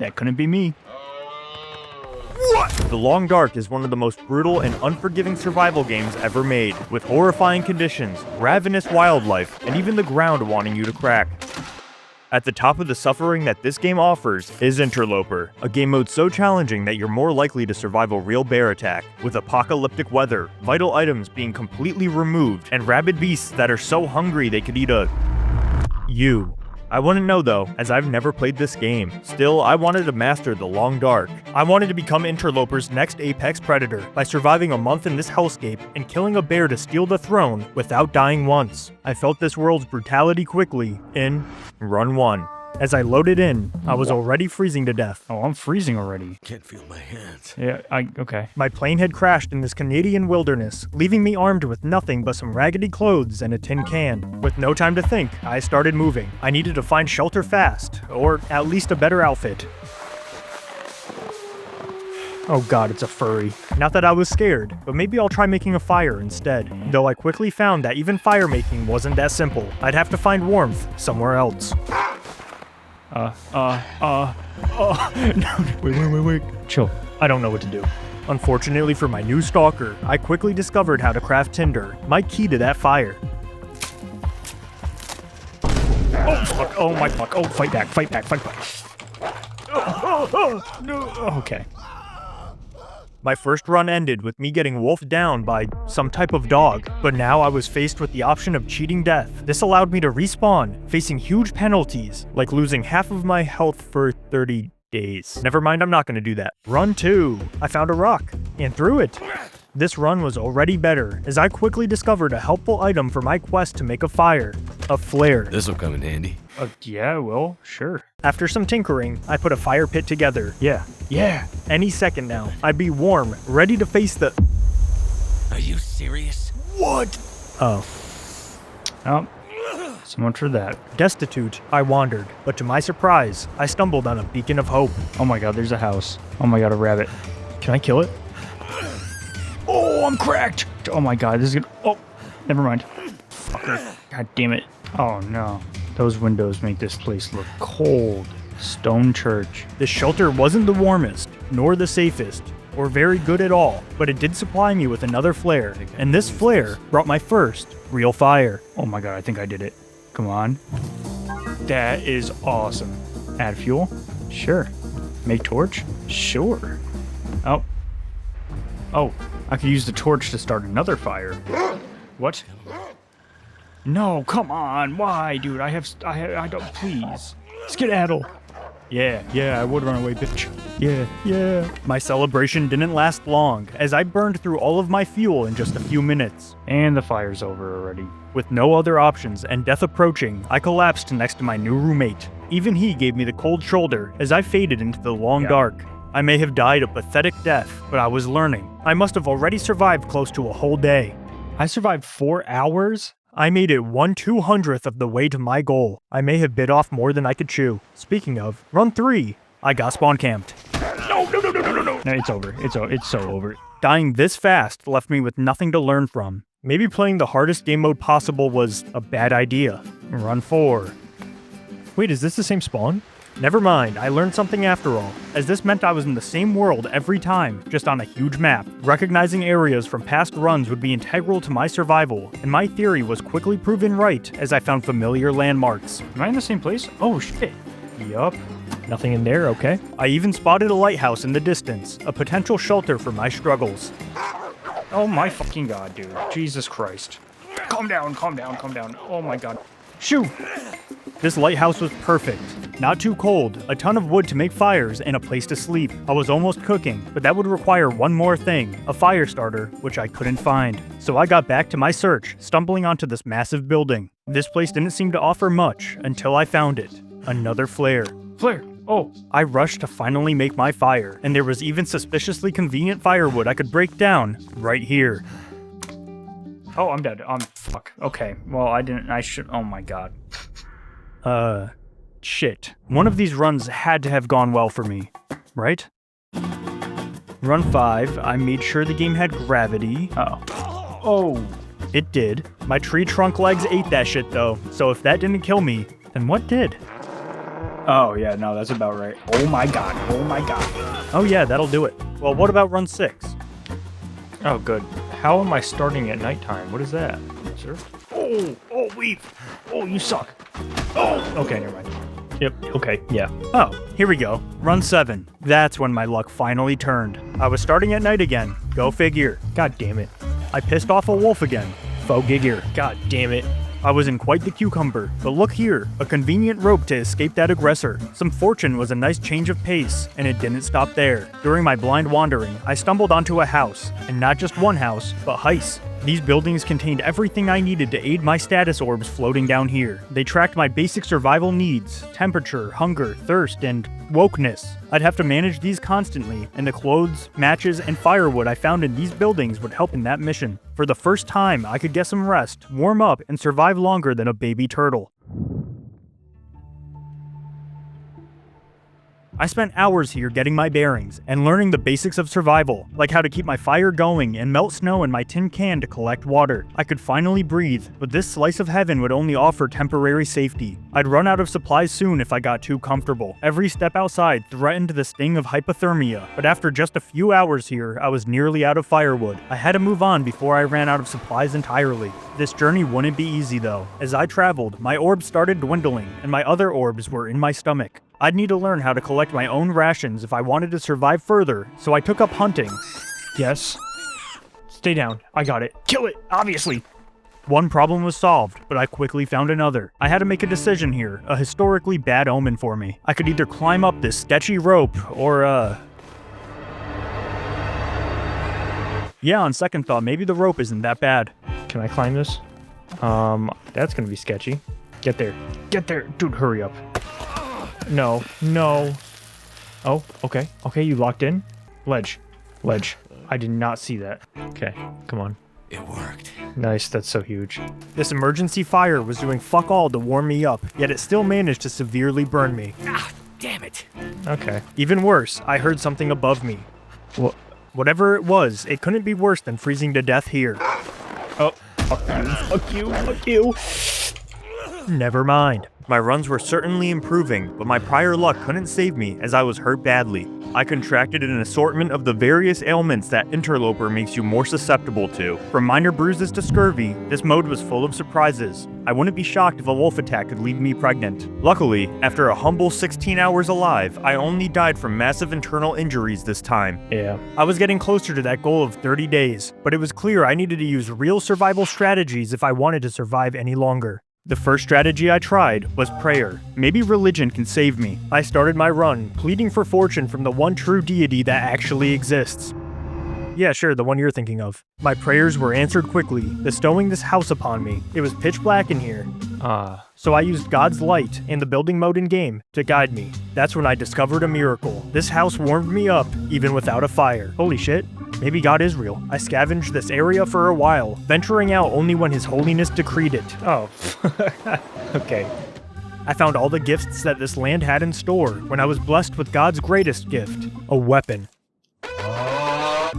That couldn't be me. What? The Long Dark is one of the most brutal and unforgiving survival games ever made, with horrifying conditions, ravenous wildlife, and even the ground wanting you to crack. At the top of the suffering that this game offers is Interloper, a game mode so challenging that you're more likely to survive a real bear attack, with apocalyptic weather, vital items being completely removed, and rabid beasts that are so hungry they could eat you. I wouldn't know though, as I've never played this game. Still, I wanted to master the Long Dark. I wanted to become Interloper's next apex predator by surviving a month in this hellscape and killing a bear to steal the throne without dying once. I felt this world's brutality quickly in Run 1. As I loaded in, I was already freezing to death. Oh, I'm freezing already. Can't feel my hands. Yeah, okay. My plane had crashed in this Canadian wilderness, leaving me armed with nothing but some raggedy clothes and a tin can. With no time to think, I started moving. I needed to find shelter fast, or at least a better outfit. Oh god, it's a furry. Not that I was scared, but maybe I'll try making a fire instead. Though I quickly found that even fire making wasn't that simple. I'd have to find warmth somewhere else. No, wait. Chill. I don't know what to do. Unfortunately for my new stalker, I quickly discovered how to craft tinder, my key to that fire. Oh fuck, oh my fuck, oh fight back. No, okay. My first run ended with me getting wolfed down by some type of dog, but now I was faced with the option of cheating death. This allowed me to respawn, facing huge penalties, like losing half of my health for 30 days. Never mind, I'm not gonna do that. Run 2. I found a rock, and threw it. This run was already better, as I quickly discovered a helpful item for my quest to make a fire. A flare. This'll come in handy. Yeah, well, sure. After some tinkering, I put a fire pit together. Yeah. Any second now, I'd be warm, ready to face the... Are you serious? What? Oh. So much for that. Destitute, I wandered, but to my surprise, I stumbled on a beacon of hope. Oh my god, there's a house. Oh my god, a rabbit. Can I kill it? Oh, I'm cracked! Oh my god, this is gonna... Oh, never mind. Fucker. God damn it. Oh no. Those windows make this place look cold. Stone church. This shelter wasn't the warmest, nor the safest, or very good at all, but it did supply me with another flare, and this flare brought my first real fire. Oh my god, I think I did it. Come on. That is awesome. Add fuel? Sure. Make torch? Sure. Oh, I could use the torch to start another fire. What? No, come on. Why, dude? I don't, please. Skedaddle. Yeah, I would run away, bitch. Yeah. My celebration didn't last long, as I burned through all of my fuel in just a few minutes. And the fire's over already. With no other options and death approaching, I collapsed next to my new roommate. Even he gave me the cold shoulder as I faded into the long dark. I may have died a pathetic death, but I was learning. I must have already survived close to a whole day. I survived 4 hours? I made it 1/200th of the way to my goal. I may have bit off more than I could chew. Speaking of, run 3. I got spawn camped. No, it's over. It's so over. Dying this fast left me with nothing to learn from. Maybe playing the hardest game mode possible was a bad idea. Run 4. Wait, is this the same spawn? Never mind, I learned something after all, as this meant I was in the same world every time, just on a huge map. Recognizing areas from past runs would be integral to my survival, and my theory was quickly proven right as I found familiar landmarks. Am I in the same place? Oh shit. Yup. Nothing in there, okay. I even spotted a lighthouse in the distance, a potential shelter for my struggles. Oh my fucking god, dude. Jesus Christ. Calm down. Oh my god. Shoo! This lighthouse was perfect. Not too cold, a ton of wood to make fires, and a place to sleep. I was almost cooking, but that would require one more thing, a fire starter, which I couldn't find. So I got back to my search, stumbling onto this massive building. This place didn't seem to offer much until I found it. Another flare. Flare! Oh! I rushed to finally make my fire, and there was even suspiciously convenient firewood I could break down right here. Oh, I'm dead. Fuck. Okay. Well, I should. Oh my god. Shit. One of these runs had to have gone well for me, right? Run 5, I made sure the game had gravity. Oh. It did. My tree trunk legs ate that shit though, so if that didn't kill me, then what did? Oh, yeah, no, that's about right. Oh my god, oh my god. Oh yeah, that'll do it. Well, what about run 6? Oh, good. How am I starting at nighttime? What is that? Sir? Oh, weave. Oh, you suck. Oh, okay, never mind. Yep, okay, yeah. Oh, here we go. Run 7. That's when my luck finally turned. I was starting at night again. Go figure. God damn it. I pissed off a wolf again. Faux gigger. God damn it. I was in quite the cucumber, but look here, a convenient rope to escape that aggressor. Some fortune was a nice change of pace, and it didn't stop there. During my blind wandering, I stumbled onto a house, and not just one house, but heists. These buildings contained everything I needed to aid my status orbs floating down here. They tracked my basic survival needs, temperature, hunger, thirst, and wokeness. I'd have to manage these constantly, and the clothes, matches, and firewood I found in these buildings would help in that mission. For the first time, I could get some rest, warm up, and survive longer than a baby turtle. I spent hours here getting my bearings and learning the basics of survival, like how to keep my fire going and melt snow in my tin can to collect water. I could finally breathe, but this slice of heaven would only offer temporary safety. I'd run out of supplies soon if I got too comfortable. Every step outside threatened the sting of hypothermia, but after just a few hours here, I was nearly out of firewood. I had to move on before I ran out of supplies entirely. This journey wouldn't be easy though. As I traveled, my orbs started dwindling, and my other orbs were in my stomach. I'd need to learn how to collect my own rations if I wanted to survive further, so I took up hunting. Yes. Stay down. I got it. Kill it, obviously. One problem was solved, but I quickly found another. I had to make a decision here, a historically bad omen for me. I could either climb up this sketchy rope, or yeah, on second thought, maybe the rope isn't that bad. Can I climb this? That's gonna be sketchy. Get there. Get there. Dude, hurry up. No. Oh, okay. Okay, you locked in? Ledge. I did not see that. Okay, come on. It worked. Nice, that's so huge. This emergency fire was doing fuck all to warm me up, yet it still managed to severely burn me. Ah, damn it. Okay. Even worse, I heard something above me. What? Whatever it was, it couldn't be worse than freezing to death here. Oh, fuck you. Never mind. My runs were certainly improving, but my prior luck couldn't save me as I was hurt badly. I contracted an assortment of the various ailments that Interloper makes you more susceptible to. From minor bruises to scurvy, this mode was full of surprises. I wouldn't be shocked if a wolf attack could leave me pregnant. Luckily, after a humble 16 hours alive, I only died from massive internal injuries this time. Yeah. I was getting closer to that goal of 30 days, but it was clear I needed to use real survival strategies if I wanted to survive any longer. The first strategy I tried was prayer. Maybe religion can save me. I started my run, pleading for fortune from the one true deity that actually exists. Yeah, sure, the one you're thinking of. My prayers were answered quickly, bestowing this house upon me. It was pitch black in here. So I used God's light and the building mode in-game to guide me. That's when I discovered a miracle. This house warmed me up, even without a fire. Holy shit. Maybe God is real. I scavenged this area for a while, venturing out only when His Holiness decreed it. Oh. Okay. I found all the gifts that this land had in store when I was blessed with God's greatest gift, a weapon.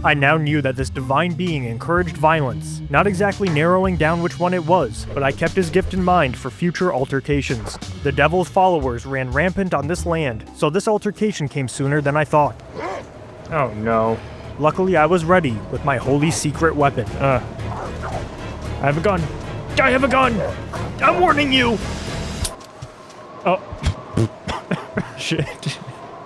I now knew that this divine being encouraged violence, not exactly narrowing down which one it was, but I kept his gift in mind for future altercations. The devil's followers ran rampant on this land, so this altercation came sooner than I thought. Oh no. Luckily, I was ready with my holy secret weapon. I have a gun. I have a gun! I'm warning you! Oh. Shit.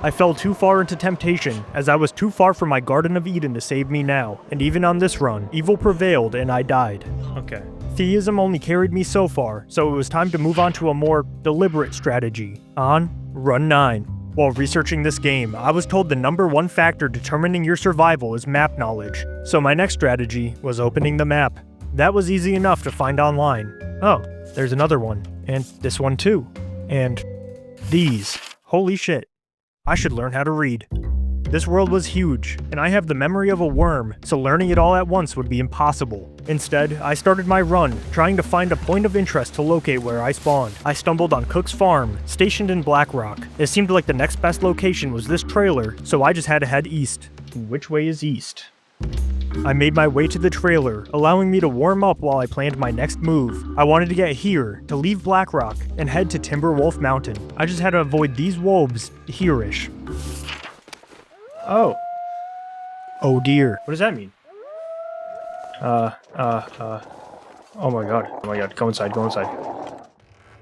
I fell too far into temptation, as I was too far from my Garden of Eden to save me now, and even on this run, evil prevailed and I died. Okay. Theism only carried me so far, so it was time to move on to a more deliberate strategy. On Run 9. While researching this game, I was told the #1 factor determining your survival is map knowledge, so my next strategy was opening the map. That was easy enough to find online. Oh, there's another one, and this one too, and these. Holy shit. I should learn how to read. This world was huge, and I have the memory of a worm, so learning it all at once would be impossible. Instead, I started my run, trying to find a point of interest to locate where I spawned. I stumbled on Cook's farm, stationed in Blackrock. It seemed like the next best location was this trailer, so I just had to head east. Which way is east? I made my way to the trailer, allowing me to warm up while I planned my next move. I wanted to get here, to leave Blackrock, and head to Timberwolf Mountain. I just had to avoid these wolves here-ish. Oh. Oh dear. What does that mean? Oh my god, go inside,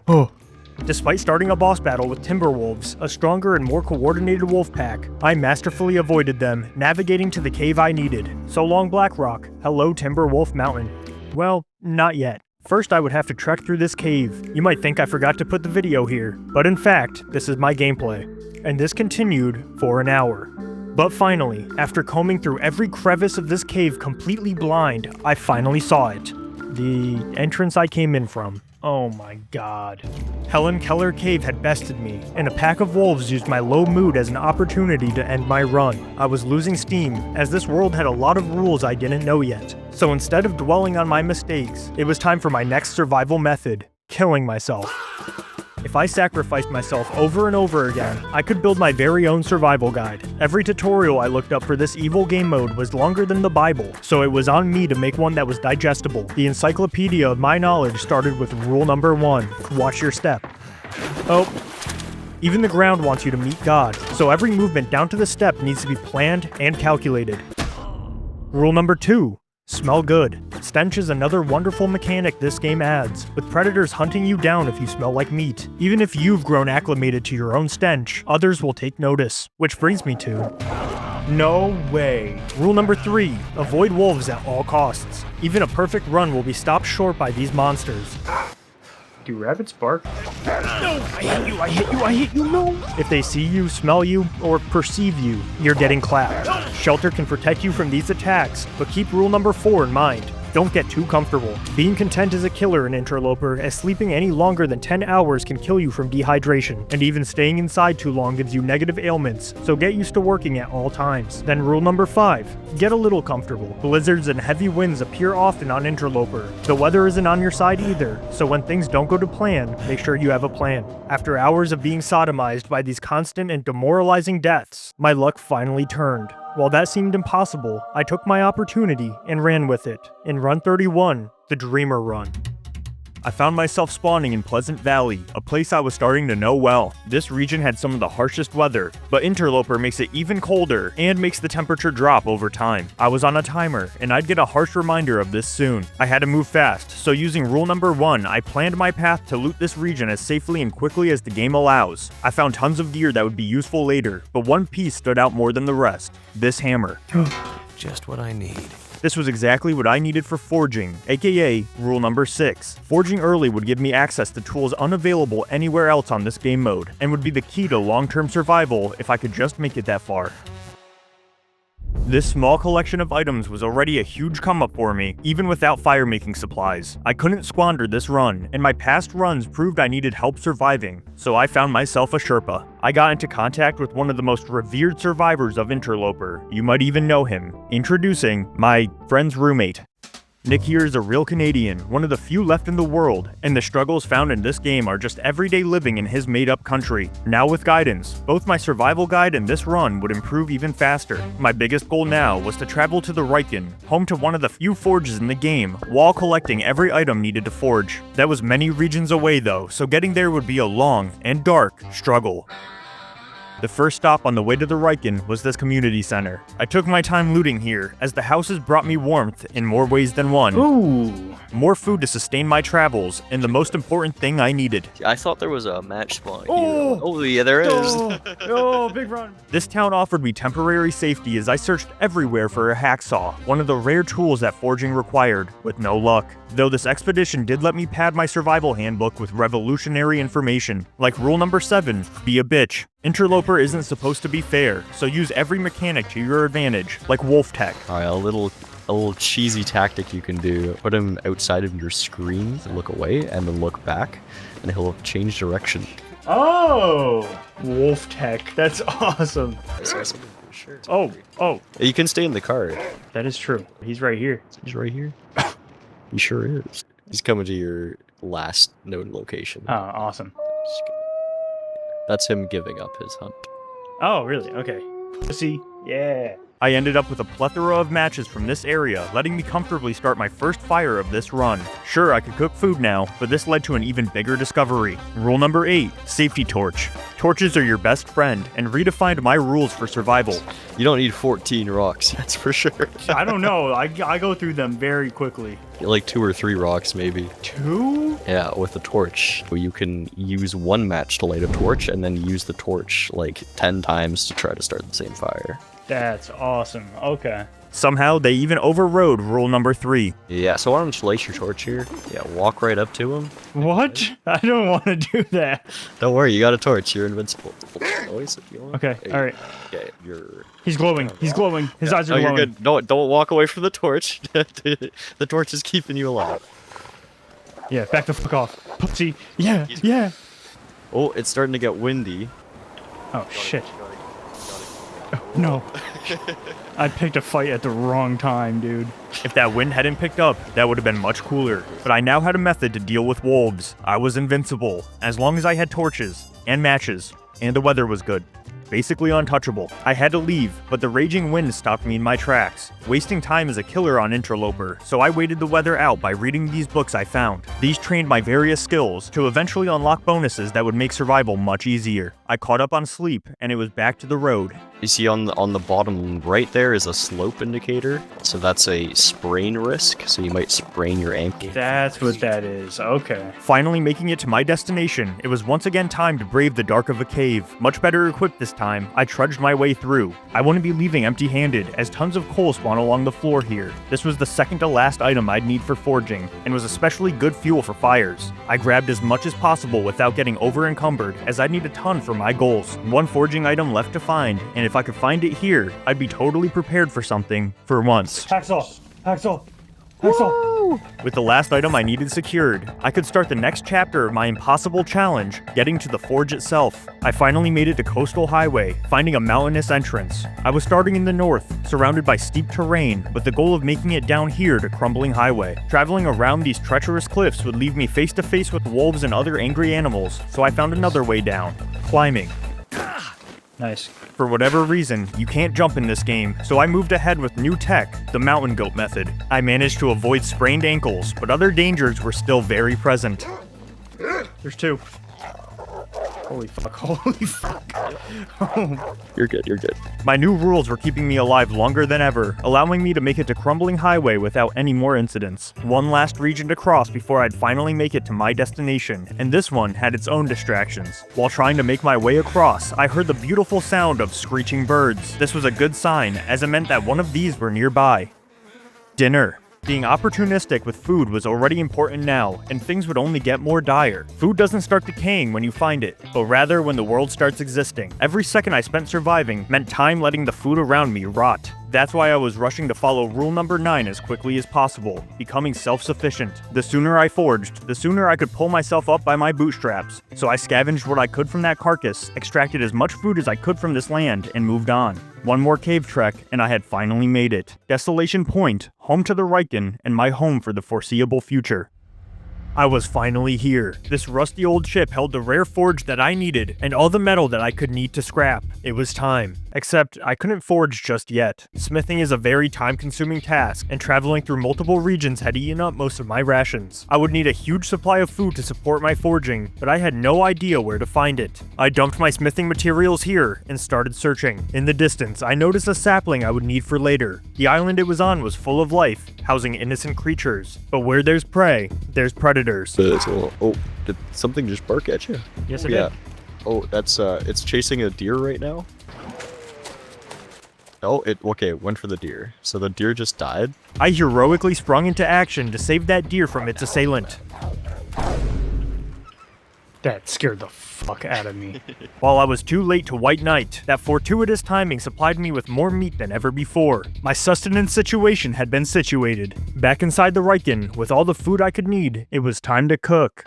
Oh. Despite starting a boss battle with Timberwolves, a stronger and more coordinated wolf pack, I masterfully avoided them, navigating to the cave I needed. So long Blackrock, hello Timberwolf Mountain. Well, not yet. First I would have to trek through this cave. You might think I forgot to put the video here, but in fact, this is my gameplay. And this continued for an hour. But finally, after combing through every crevice of this cave completely blind, I finally saw it. The entrance I came in from. Oh my god. Helen Keller Cave had bested me, and a pack of wolves used my low mood as an opportunity to end my run. I was losing steam, as this world had a lot of rules I didn't know yet. So instead of dwelling on my mistakes, it was time for my next survival method, killing myself. If I sacrificed myself over and over again, I could build my very own survival guide. Every tutorial I looked up for this evil game mode was longer than the Bible, so it was on me to make one that was digestible. The encyclopedia of my knowledge started with rule number 1, watch your step. Oh, even the ground wants you to meet God, so every movement down to the step needs to be planned and calculated. Rule number 2, smell good. Stench is another wonderful mechanic this game adds, with predators hunting you down if you smell like meat. Even if you've grown acclimated to your own stench, others will take notice. Which brings me to... no way. Rule number 3, avoid wolves at all costs. Even a perfect run will be stopped short by these monsters. Do rabbits bark? No! I hit you, no! If they see you, smell you, or perceive you, you're getting clapped. Shelter can protect you from these attacks, but keep rule number 4 in mind. Don't get too comfortable. Being content is a killer in Interloper, as sleeping any longer than 10 hours can kill you from dehydration, and even staying inside too long gives you negative ailments, so get used to working at all times. Then rule number 5, get a little comfortable. Blizzards and heavy winds appear often on Interloper. The weather isn't on your side either, so when things don't go to plan, make sure you have a plan. After hours of being sodomized by these constant and demoralizing deaths, my luck finally turned. While that seemed impossible, I took my opportunity and ran with it. In Run 31, the Dreamer Run. I found myself spawning in Pleasant Valley, a place I was starting to know well. This region had some of the harshest weather, but Interloper makes it even colder and makes the temperature drop over time. I was on a timer, and I'd get a harsh reminder of this soon. I had to move fast, so using rule number 1, I planned my path to loot this region as safely and quickly as the game allows. I found tons of gear that would be useful later, but one piece stood out more than the rest. This hammer. Just what I need. This was exactly what I needed for forging, aka rule number 6. Forging early would give me access to tools unavailable anywhere else on this game mode, and would be the key to long-term survival if I could just make it that far. This small collection of items was already a huge come-up for me, even without fire-making supplies. I couldn't squander this run, and my past runs proved I needed help surviving, so I found myself a Sherpa. I got into contact with one of the most revered survivors of Interloper. You might even know him. Introducing my friend's roommate. Nick here is a real Canadian, one of the few left in the world, and the struggles found in this game are just everyday living in his made-up country. Now with guidance, both my survival guide and this run would improve even faster. My biggest goal now was to travel to the Riken, home to one of the few forges in the game, while collecting every item needed to forge. That was many regions away though, so getting there would be a long and dark struggle. The first stop on the way to the Riken was this community center. I took my time looting here, as the houses brought me warmth in more ways than one. Ooh. More food to sustain my travels, and the most important thing I needed. I thought there was a match spawn. Oh! Oh, yeah, there is. Oh, big run. This town offered me temporary safety as I searched everywhere for a hacksaw, one of the rare tools that forging required, with no luck. Though this expedition did let me pad my survival handbook with revolutionary information, like rule number 7, be a bitch. Interloper isn't supposed to be fair, so use every mechanic to your advantage, like wolf tech. Alright, a little cheesy tactic you can do. Put him outside of your screen to look away, and then look back, and he'll change direction. Oh, wolf tech. That's awesome. Sure. Oh, You can stay in the car. that is true. He's right here. He's right here. He sure is. He's coming to your last known location. Oh, awesome. That's him giving up his hunt. Oh, really? Okay. See? Yeah. I ended up with a plethora of matches from this area, letting me comfortably start my first fire of this run. Sure, I could cook food now, but this led to an even bigger discovery. Rule number 8, safety torch. Torches are your best friend, and redefined my rules for survival. You don't need 14 rocks, that's for sure. I don't know. I go through them very quickly. Like 2 or 3 rocks, maybe. 2? Yeah, with a torch. You can use one match to light a torch, and then use the torch like 10 times to try to start the same fire. That's awesome. Okay. Somehow, they even overrode rule number 3. Yeah, so why don't you light your torch here? Yeah, walk right up to him. What? I don't want to do that. Don't worry, you got a torch. You're invincible. Noise if you want. Okay, Hey, all right. Okay, you're... He's glowing. He's glowing. His eyes are No, glowing. you're good. No, don't walk away from the torch. The torch is keeping you alive. Yeah, back the fuck off. Pussy. Yeah, yeah. Oh, it's starting to get windy. Oh, shit. No. I picked a fight at the wrong time, dude. If that wind hadn't picked up, that would have been much cooler. But I now had a method to deal with wolves. I was invincible, as long as I had torches, and matches, and the weather was good. Basically untouchable. I had to leave, but the raging wind stopped me in my tracks. Wasting time is a killer on Interloper, so I waited the weather out by reading these books I found. These trained my various skills to eventually unlock bonuses that would make survival much easier. I caught up on sleep, and it was back to the road. You see on the bottom right there is a slope indicator. So that's a sprain risk, so you might sprain your ankle. That's what that is. Okay. Finally making it to my destination, it was once again time to brave the dark of a cave. Much better equipped this time, I trudged my way through. I wouldn't be leaving empty-handed, as tons of coal spawn along the floor here. This was the second to last item I'd need for forging, and was especially good fuel for fires. I grabbed as much as possible without getting over-encumbered, as I'd need a ton for my goals. One forging item left to find, and if I could find it here, I'd be totally prepared for something, for once. Hacksaw. Hacksaw. Hacksaw. With the last item I needed secured, I could start the next chapter of my impossible challenge, getting to the forge itself. I finally made it to Coastal Highway, finding a mountainous entrance. I was starting in the north, surrounded by steep terrain, with the goal of making it down here to Crumbling Highway. Traveling around these treacherous cliffs would leave me face to face with wolves and other angry animals, so I found another way down, climbing. Nice. For whatever reason, you can't jump in this game, so I moved ahead with new tech, the mountain goat method. I managed to avoid sprained ankles, but other dangers were still very present. There's 2. Holy fuck. Holy fuck. Oh. You're good, you're good. My new rules were keeping me alive longer than ever, allowing me to make it to Crumbling Highway without any more incidents. One last region to cross before I'd finally make it to my destination, and this one had its own distractions. While trying to make my way across, I heard the beautiful sound of screeching birds. This was a good sign, as it meant that one of these were nearby. Dinner. Being opportunistic with food was already important now, and things would only get more dire. Food doesn't start decaying when you find it, but rather when the world starts existing. Every second I spent surviving meant time letting the food around me rot. That's why I was rushing to follow rule number 9 as quickly as possible, becoming self-sufficient. The sooner I forged, the sooner I could pull myself up by my bootstraps. So I scavenged what I could from that carcass, extracted as much food as I could from this land, and moved on. One more cave trek, and I had finally made it. Desolation Point, home to the Riken, and my home for the foreseeable future. I was finally here. This rusty old ship held the rare forge that I needed, and all the metal that I could need to scrap. It was time. Except, I couldn't forge just yet. Smithing is a very time-consuming task, and traveling through multiple regions had eaten up most of my rations. I would need a huge supply of food to support my forging, but I had no idea where to find it. I dumped my smithing materials here, and started searching. In the distance, I noticed a sapling I would need for later. The island it was on was full of life, housing innocent creatures. But where there's prey, there's predators. Oh, did something just bark at you? Yes, it Yeah. did. Oh, that's it's chasing a deer right now. Oh, it went for the deer. So the deer just died. I heroically sprung into action to save that deer from its assailant. That scared the fuck out of me. While I was too late to White Knight, that fortuitous timing supplied me with more meat than ever before. My sustenance situation had been situated. Back inside the Riken, with all the food I could need, it was time to cook.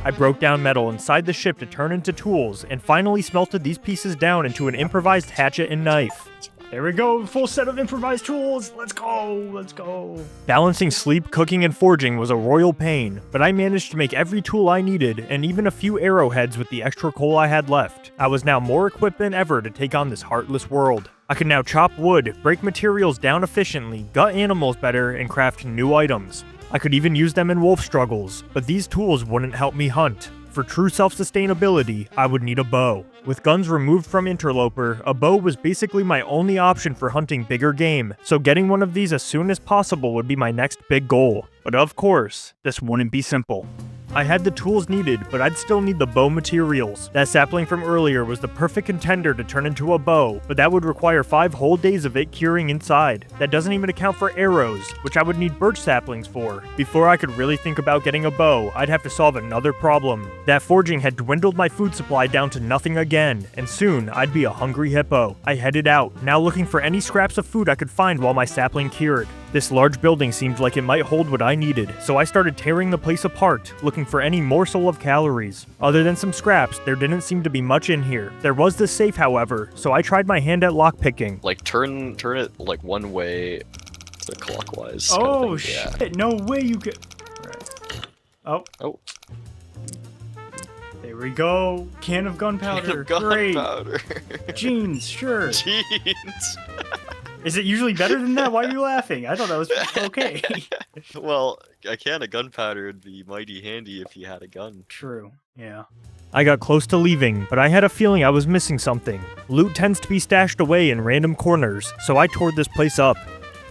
I broke down metal inside the ship to turn into tools, and finally smelted these pieces down into an improvised hatchet and knife. There we go, full set of improvised tools. Let's go, let's go. Balancing sleep, cooking, and forging was a royal pain, but I managed to make every tool I needed, and even a few arrowheads with the extra coal I had left. I was now more equipped than ever to take on this heartless world. I could now chop wood, break materials down efficiently, gut animals better, and craft new items. I could even use them in wolf struggles, but these tools wouldn't help me hunt. For true self-sustainability, I would need a bow. With guns removed from Interloper, a bow was basically my only option for hunting bigger game, so getting one of these as soon as possible would be my next big goal. But of course, this wouldn't be simple. I had the tools needed, but I'd still need the bow materials. That sapling from earlier was the perfect contender to turn into a bow, but that would require 5 whole days of it curing inside. That doesn't even account for arrows, which I would need birch saplings for. Before I could really think about getting a bow, I'd have to solve another problem. That forging had dwindled my food supply down to nothing again, and soon I'd be a hungry hippo. I headed out, now looking for any scraps of food I could find while my sapling cured. This large building seemed like it might hold what I needed, so I started tearing the place apart, looking for any morsel of calories. Other than some scraps, there didn't seem to be much in here. There was this safe, however, so I tried my hand at lockpicking. Like turn it like one way to clockwise. Oh kind of thing. shit! No way you could. Right. Oh. Oh. There we go. Can of gunpowder. Gunpowder. Great. Jeans, sure. Jeans. Is it usually better than that? Why are you laughing? I thought that was okay. Well, a can of gunpowder would be mighty handy if you had a gun. True. Yeah. I got close to leaving, but I had a feeling I was missing something. Loot tends to be stashed away in random corners, so I tore this place up.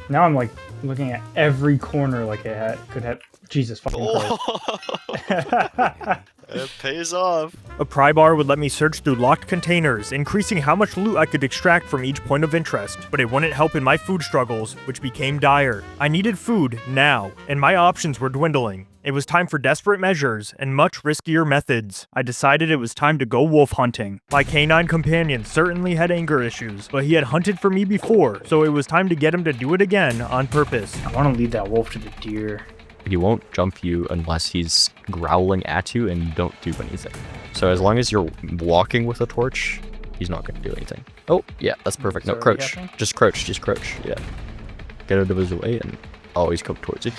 Now I'm like looking at every corner like it could have. Jesus fucking Christ. It pays off. A pry bar would let me search through locked containers, increasing how much loot I could extract from each point of interest, but it wouldn't help in my food struggles, which became dire. I needed food now, and my options were dwindling. It was time for desperate measures and much riskier methods. I decided it was time to go wolf hunting. My canine companion certainly had anger issues, but he had hunted for me before, so it was time to get him to do it again on purpose. I want to leave that wolf to the deer. He won't jump you unless he's growling at you and you don't do anything. So as long as you're walking with a torch, he's not going to do anything. Oh, yeah, that's perfect. No, crouch. Just crouch, yeah. Get out of his way and always come towards you.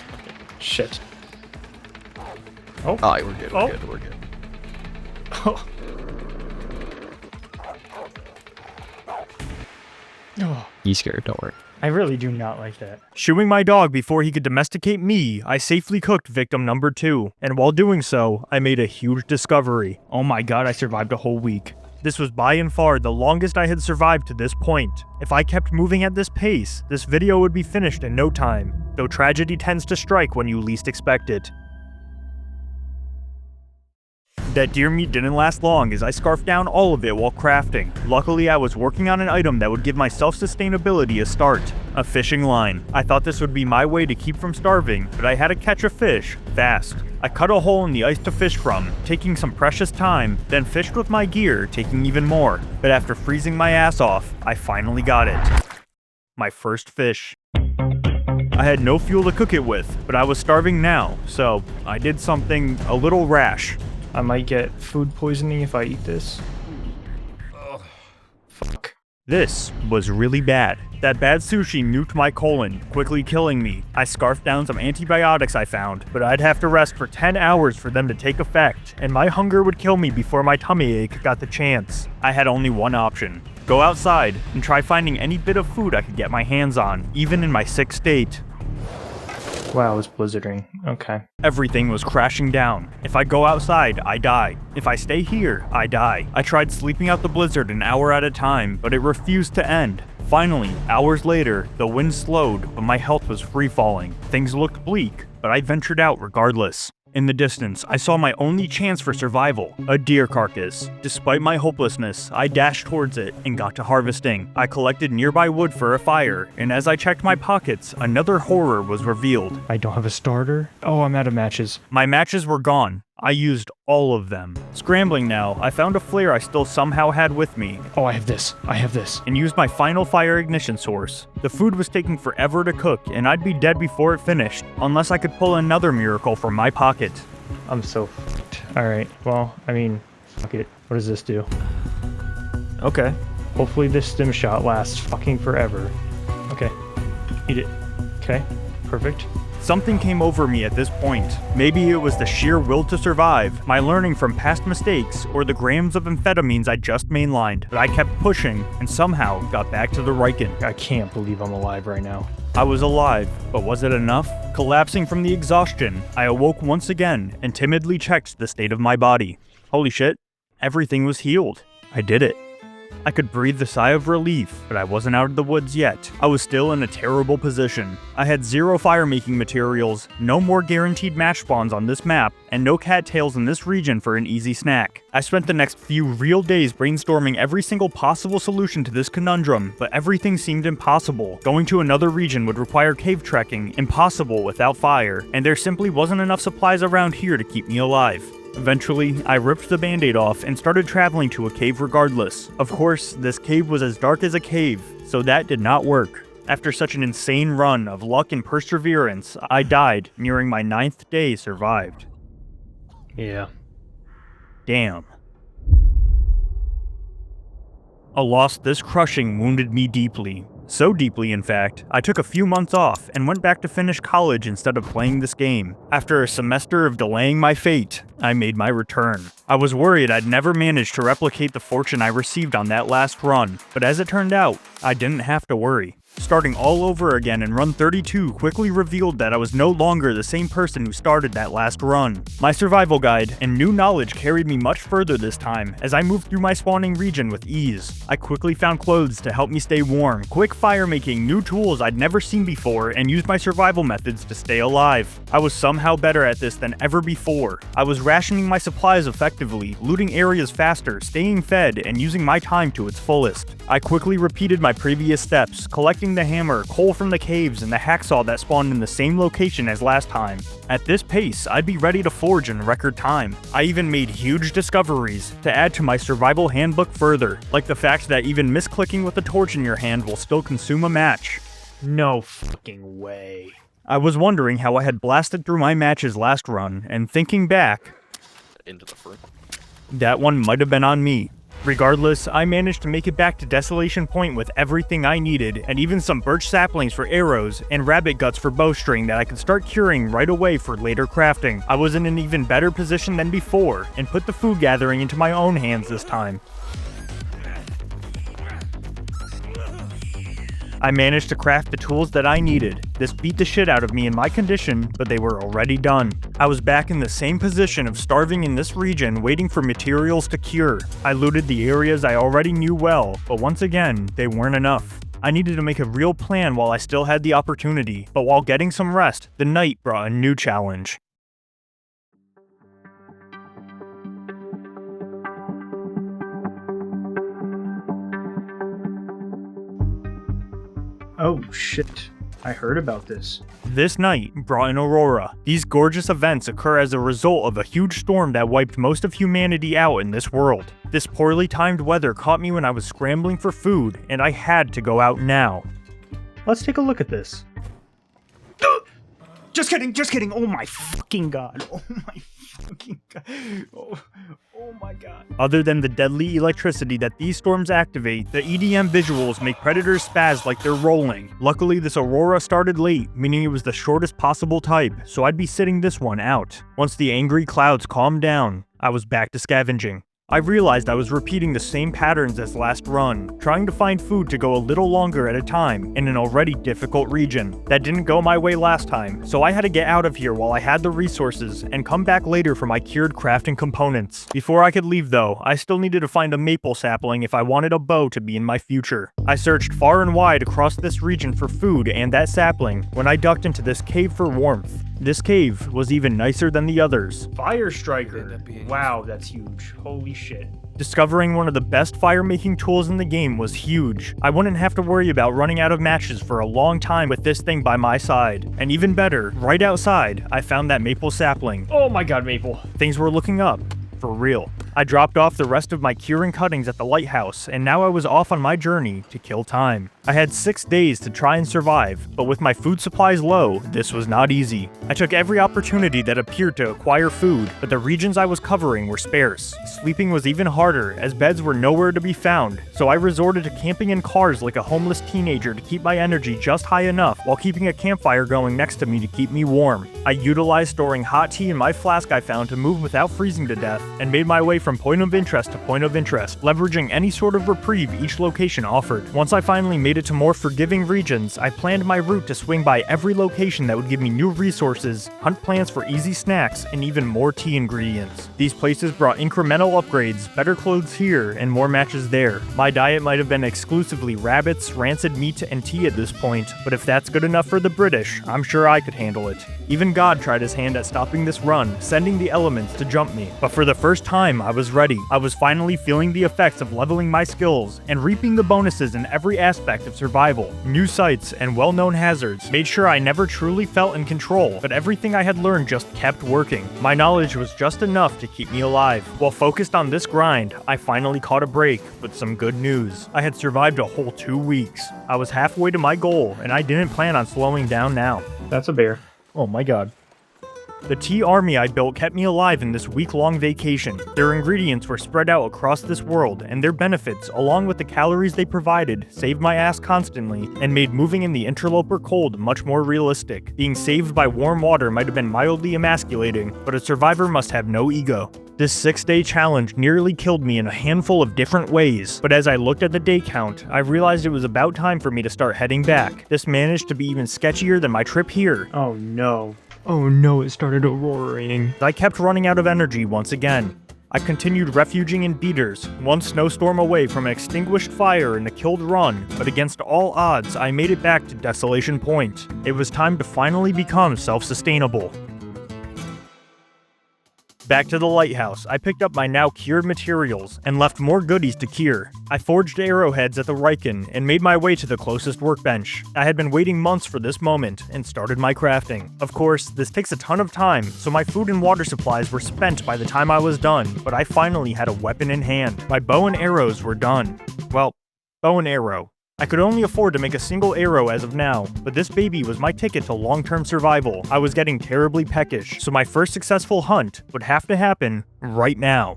Shit. Oh. Alright, we're good, we're good. Oh. Oh. He's scared, don't worry. I really do not like that. Shooing my dog before he could domesticate me, I safely cooked victim number 2, and while doing so, I made a huge discovery. Oh my god, I survived a whole week. This was by and far the longest I had survived to this point. If I kept moving at this pace, this video would be finished in no time, though tragedy tends to strike when you least expect it. That deer meat didn't last long as I scarfed down all of it while crafting. Luckily, I was working on an item that would give my self-sustainability a start. A fishing line. I thought this would be my way to keep from starving, but I had to catch a fish, fast. I cut a hole in the ice to fish from, taking some precious time, then fished with my gear, taking even more. But after freezing my ass off, I finally got it. My first fish. I had no fuel to cook it with, but I was starving now, so I did something a little rash. I might get food poisoning if I eat this. Ugh. Fuck. This was really bad. That bad sushi nuked my colon, quickly killing me. I scarfed down some antibiotics I found, but I'd have to rest for 10 hours for them to take effect, and my hunger would kill me before my tummy ache got the chance. I had only one option. Go outside and try finding any bit of food I could get my hands on, even in my sick state. Wow, it's blizzarding. Okay. Everything was crashing down. If I go outside, I die. If I stay here, I die. I tried sleeping out the blizzard an hour at a time, but it refused to end. Finally, hours later, the wind slowed, but my health was free-falling. Things looked bleak, but I ventured out regardless. In the distance, I saw my only chance for survival, a deer carcass. Despite my hopelessness, I dashed towards it and got to harvesting. I collected nearby wood for a fire, and as I checked my pockets, another horror was revealed. I don't have a starter? Oh, I'm out of matches. My matches were gone. I used all of them. Scrambling now, I found a flare I still somehow had with me. Oh, I have this. And used my final fire ignition source. The food was taking forever to cook, and I'd be dead before it finished, unless I could pull another miracle from my pocket. I'm so fucked. Alright, well, I mean, fuck it. What does this do? Okay. Hopefully this stim shot lasts fucking forever. Okay. Eat it. Okay. Perfect. Something came over me at this point. Maybe it was the sheer will to survive, my learning from past mistakes, or the grams of amphetamines I just mainlined. But I kept pushing, and somehow got back to the Riken. I can't believe I'm alive right now. I was alive, but was it enough? Collapsing from the exhaustion, I awoke once again and timidly checked the state of my body. Holy shit, everything was healed. I did it. I could breathe a sigh of relief, but I wasn't out of the woods yet. I was still in a terrible position. I had 0 fire-making materials, no more guaranteed match spawns on this map, and no cattails in this region for an easy snack. I spent the next few real days brainstorming every single possible solution to this conundrum, but everything seemed impossible. Going to another region would require cave trekking, impossible without fire, and there simply wasn't enough supplies around here to keep me alive. Eventually, I ripped the band-aid off and started traveling to a cave regardless. Of course, this cave was as dark as a cave, so that did not work. After such an insane run of luck and perseverance, I died, nearing my 9th day survived. Yeah. Damn. A loss this crushing wounded me deeply. So deeply, in fact, I took a few months off and went back to finish college instead of playing this game. After a semester of delaying my fate, I made my return. I was worried I'd never manage to replicate the fortune I received on that last run, but as it turned out, I didn't have to worry. Starting all over again in run 32 quickly revealed that I was no longer the same person who started that last run. My survival guide and new knowledge carried me much further this time as I moved through my spawning region with ease. I quickly found clothes to help me stay warm, quick fire making, new tools I'd never seen before, and used my survival methods to stay alive. I was somehow better at this than ever before. I was rationing my supplies effectively, looting areas faster, staying fed, and using my time to its fullest. I quickly repeated my previous steps, collecting the hammer, coal from the caves, and the hacksaw that spawned in the same location as last time. At this pace, I'd be ready to forge in record time. I even made huge discoveries to add to my survival handbook further, like the fact that even misclicking with a torch in your hand will still consume a match. No fucking way. I was wondering how I had blasted through my matches last run, and thinking back, Into the fruit. that one might have been on me. Regardless, I managed to make it back to Desolation Point with everything I needed, and even some birch saplings for arrows, and rabbit guts for bowstring that I could start curing right away for later crafting. I was in an even better position than before, and put the food gathering into my own hands this time. I managed to craft the tools that I needed. This beat the shit out of me in my condition, but they were already done. I was back in the same position of starving in this region, waiting for materials to cure. I looted the areas I already knew well, but once again, they weren't enough. I needed to make a real plan while I still had the opportunity, but while getting some rest, the night brought a new challenge. Oh shit. I heard about this. This night brought an aurora. These gorgeous events occur as a result of a huge storm that wiped most of humanity out in this world. This poorly timed weather caught me when I was scrambling for food, and I had to go out now. Let's take a look at this. Just kidding. Oh my fucking god. Oh my fucking god. Oh my god. Other than the deadly electricity that these storms activate, the EDM visuals make predators spaz like they're rolling. Luckily, this aurora started late, meaning it was the shortest possible type, so I'd be sitting this one out. Once the angry clouds calmed down, I was back to scavenging. I realized I was repeating the same patterns as last run, trying to find food to go a little longer at a time in an already difficult region. That didn't go my way last time, so I had to get out of here while I had the resources and come back later for my cured crafting components. Before I could leave though, I still needed to find a maple sapling if I wanted a bow to be in my future. I searched far and wide across this region for food and that sapling when I ducked into this cave for warmth. This cave was even nicer than the others. Fire striker. Wow, that's huge. Holy shit. Discovering one of the best fire-making tools in the game was huge. I wouldn't have to worry about running out of matches for a long time with this thing by my side. And even better, right outside, I found that maple sapling. Oh my god, maple. Things were looking up. For real. I dropped off the rest of my curing cuttings at the lighthouse, and now I was off on my journey to kill time. I had 6 days to try and survive, but with my food supplies low, this was not easy. I took every opportunity that appeared to acquire food, but the regions I was covering were sparse. Sleeping was even harder, as beds were nowhere to be found, so I resorted to camping in cars like a homeless teenager to keep my energy just high enough while keeping a campfire going next to me to keep me warm. I utilized storing hot tea in my flask I found to move without freezing to death, and made my way from point of interest to point of interest, leveraging any sort of reprieve each location offered. Once I finally made it to more forgiving regions, I planned my route to swing by every location that would give me new resources, hunt plants for easy snacks, and even more tea ingredients. These places brought incremental upgrades, better clothes here, and more matches there. My diet might have been exclusively rabbits, rancid meat, and tea at this point, but if that's good enough for the British, I'm sure I could handle it. Even God tried his hand at stopping this run, sending the elements to jump me. But for the first time, I was ready. I was finally feeling the effects of leveling my skills, and reaping the bonuses in every aspect of survival. New sights and well-known hazards made sure I never truly felt in control, but everything I had learned just kept working. My knowledge was just enough to keep me alive. While focused on this grind, I finally caught a break with some good news. I had survived a whole 2 weeks. I was halfway to my goal, and I didn't plan on slowing down now. That's a bear. Oh my god. The tea army I built kept me alive in this week-long vacation. Their ingredients were spread out across this world, and their benefits, along with the calories they provided, saved my ass constantly, and made moving in the Interloper cold much more realistic. Being saved by warm water might have been mildly emasculating, but a survivor must have no ego. This 6-day challenge nearly killed me in a handful of different ways, but as I looked at the day count, I realized it was about time for me to start heading back. This managed to be even sketchier than my trip here. Oh no. Oh no, it started auroraing. I kept running out of energy once again. I continued refuging in beaters, one snowstorm away from an extinguished fire in a killed run, but against all odds, I made it back to Desolation Point. It was time to finally become self-sustainable. Back to the lighthouse, I picked up my now cured materials and left more goodies to cure. I forged arrowheads at the Riken and made my way to the closest workbench. I had been waiting months for this moment and started my crafting. Of course, this takes a ton of time, so my food and water supplies were spent by the time I was done, but I finally had a weapon in hand. My bow and arrows were done. Well, bow and arrow. I could only afford to make a single arrow as of now, but this baby was my ticket to long-term survival. I was getting terribly peckish, so my first successful hunt would have to happen right now.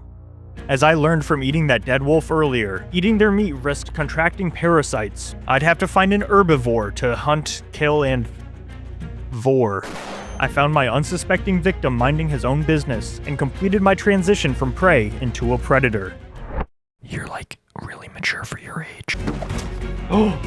As I learned from eating that dead wolf earlier, eating their meat risked contracting parasites. I'd have to find an herbivore to hunt, kill, and vor. I found my unsuspecting victim minding his own business and completed my transition from prey into a predator. You're like really mature for your age. Oh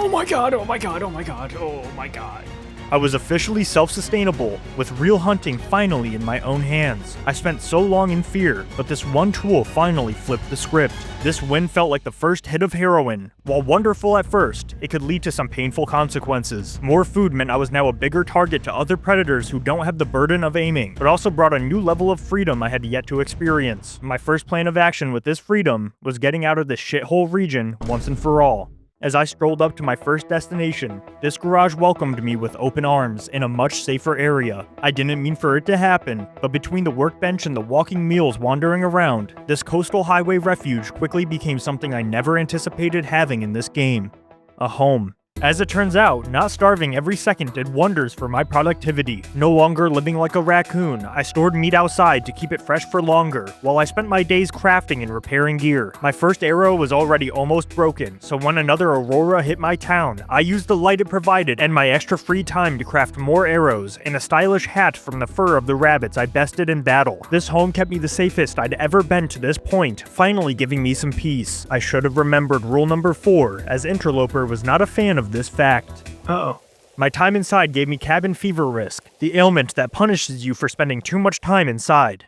my god, oh my god, oh my god, oh my god. I was officially self-sustainable, with real hunting finally in my own hands. I spent so long in fear, but this one tool finally flipped the script. This win felt like the first hit of heroin. While wonderful at first, it could lead to some painful consequences. More food meant I was now a bigger target to other predators who don't have the burden of aiming, but also brought a new level of freedom I had yet to experience. My first plan of action with this freedom was getting out of this shithole region once and for all. As I strolled up to my first destination, this garage welcomed me with open arms in a much safer area. I didn't mean for it to happen, but between the workbench and the walking mules wandering around, this coastal highway refuge quickly became something I never anticipated having in this game. A home. As it turns out, not starving every second did wonders for my productivity. No longer living like a raccoon, I stored meat outside to keep it fresh for longer, while I spent my days crafting and repairing gear. My first arrow was already almost broken, so when another aurora hit my town, I used the light it provided and my extra free time to craft more arrows and a stylish hat from the fur of the rabbits I bested in battle. This home kept me the safest I'd ever been to this point, finally giving me some peace. I should have remembered rule number 4, as Interloper was not a fan of this fact. Uh-oh. My time inside gave me cabin fever risk, the ailment that punishes you for spending too much time inside.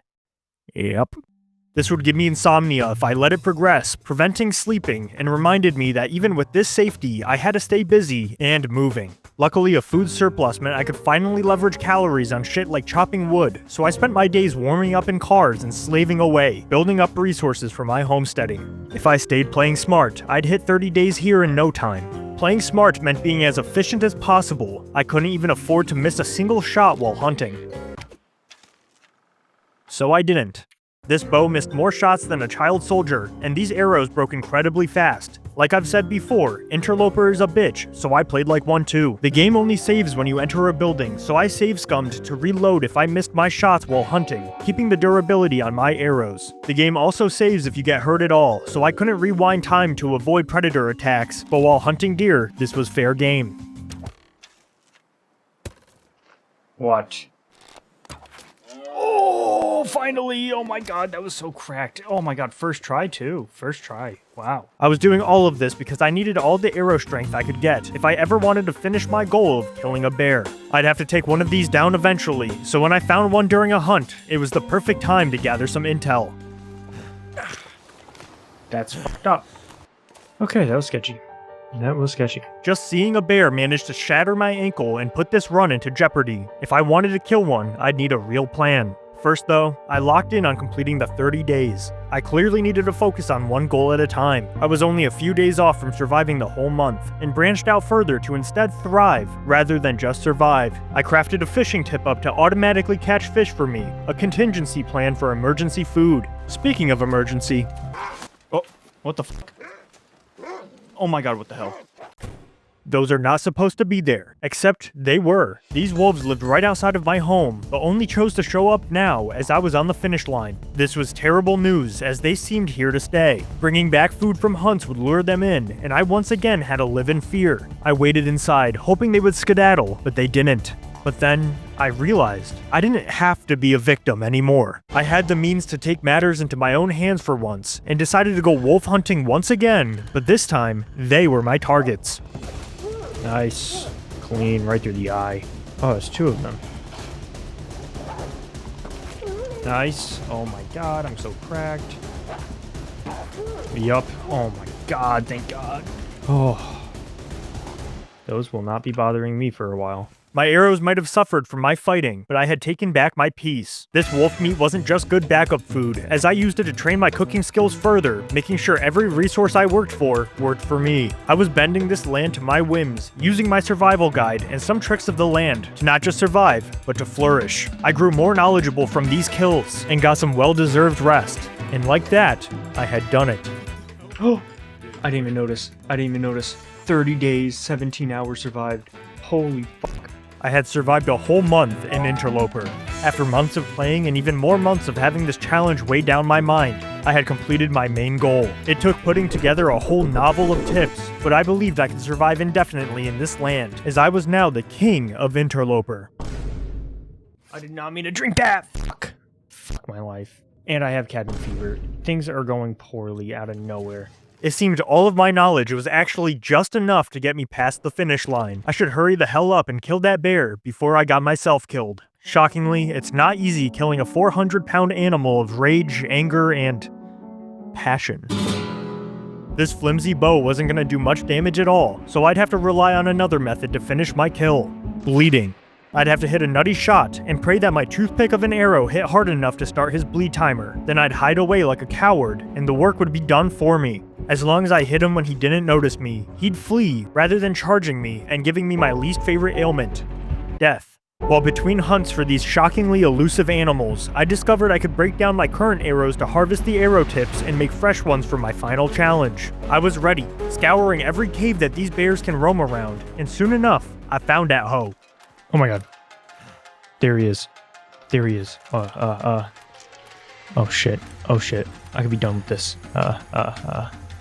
Yep. This would give me insomnia if I let it progress, preventing sleeping, and reminded me that even with this safety, I had to stay busy and moving. Luckily, a food surplus meant I could finally leverage calories on shit like chopping wood, so I spent my days warming up in cars and slaving away, building up resources for my homesteading. If I stayed playing smart, I'd hit 30 days here in no time. Playing smart meant being as efficient as possible. I couldn't even afford to miss a single shot while hunting. So I didn't. This bow missed more shots than a child soldier, and these arrows broke incredibly fast. Like I've said before, Interloper is a bitch, so I played like one too. The game only saves when you enter a building, so I save scummed to reload if I missed my shots while hunting, keeping the durability on my arrows. The game also saves if you get hurt at all, so I couldn't rewind time to avoid predator attacks, but while hunting deer, this was fair game. What? Oh, finally! Oh my god, that was so cracked. Oh my god, first try too. First try. Wow. I was doing all of this because I needed all the arrow strength I could get if I ever wanted to finish my goal of killing a bear. I'd have to take one of these down eventually, so when I found one during a hunt, it was the perfect time to gather some intel. That's fucked up. Okay, that was sketchy. That was sketchy. Just seeing a bear managed to shatter my ankle and put this run into jeopardy. If I wanted to kill one, I'd need a real plan. First though, I locked in on completing the 30 days. I clearly needed to focus on one goal at a time. I was only a few days off from surviving the whole month, and branched out further to instead thrive, rather than just survive. I crafted a fishing tip-up to automatically catch fish for me, a contingency plan for emergency food. Speaking of emergency... Oh, what the fuck? Oh my god, what the hell? Those are not supposed to be there, except they were. These wolves lived right outside of my home, but only chose to show up now as I was on the finish line. This was terrible news, as they seemed here to stay. Bringing back food from hunts would lure them in, and I once again had to live in fear. I waited inside, hoping they would skedaddle, but they didn't. But then, I realized I didn't have to be a victim anymore. I had the means to take matters into my own hands for once, and decided to go wolf hunting once again, but this time, they were my targets. Nice. Clean, right through the eye. Oh, there's two of them. Nice. Oh my god, I'm so cracked. Yup. Oh my god, thank god. Oh. Those will not be bothering me for a while. My arrows might have suffered from my fighting, but I had taken back my peace. This wolf meat wasn't just good backup food, as I used it to train my cooking skills further, making sure every resource I worked for me. I was bending this land to my whims, using my survival guide and some tricks of the land to not just survive, but to flourish. I grew more knowledgeable from these kills, and got some well-deserved rest. And like that, I had done it. Oh, I didn't even notice. 30 days, 17 hours survived. Holy fuck. I had survived a whole month in Interloper. After months of playing and even more months of having this challenge weigh down my mind, I had completed my main goal. It took putting together a whole novel of tips, but I believed I could survive indefinitely in this land, as I was now the king of Interloper. I did not mean to drink that! Fuck. Fuck my life. And I have cabin fever. Things are going poorly out of nowhere. It seemed all of my knowledge was actually just enough to get me past the finish line. I should hurry the hell up and kill that bear before I got myself killed. Shockingly, it's not easy killing a 400-pound animal of rage, anger, and passion. This flimsy bow wasn't gonna do much damage at all, so I'd have to rely on another method to finish my kill: bleeding. I'd have to hit a nutty shot and pray that my toothpick of an arrow hit hard enough to start his bleed timer. Then I'd hide away like a coward, and the work would be done for me. As long as I hit him when he didn't notice me, he'd flee rather than charging me and giving me my least favorite ailment: death. While between hunts for these shockingly elusive animals, I discovered I could break down my current arrows to harvest the arrow tips and make fresh ones for my final challenge. I was ready, scouring every cave that these bears can roam around, and soon enough, I found that hoe. Oh my god. There he is. There he is. Oh shit. Oh shit. I could be done with this.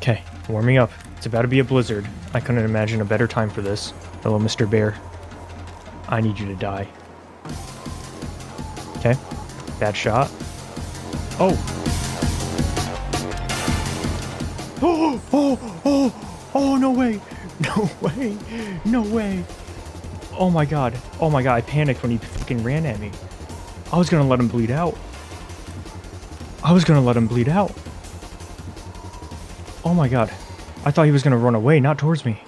Okay, warming up. It's about to be a blizzard. I couldn't imagine a better time for this. Hello, Mr. Bear. I need you to die. Okay, bad shot. Oh. Oh, no way. No way. No way. Oh my god. Oh my god, I panicked when he fucking ran at me. I was gonna let him bleed out. Oh my god. I thought he was gonna run away, not towards me.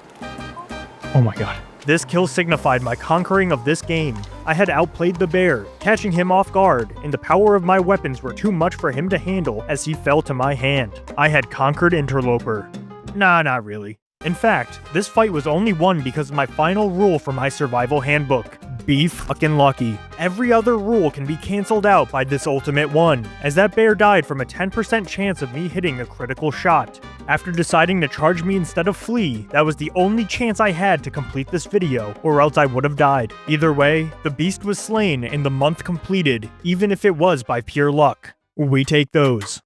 Oh my god. This kill signified my conquering of this game. I had outplayed the bear, catching him off guard, and the power of my weapons were too much for him to handle as he fell to my hand. I had conquered Interloper. Nah, not really. In fact, this fight was only won because of my final rule from my survival handbook: be fucking lucky. Every other rule can be cancelled out by this ultimate one, as that bear died from a 10% chance of me hitting a critical shot. After deciding to charge me instead of flee, that was the only chance I had to complete this video, or else I would have died. Either way, the beast was slain and the month completed, even if it was by pure luck. We take those.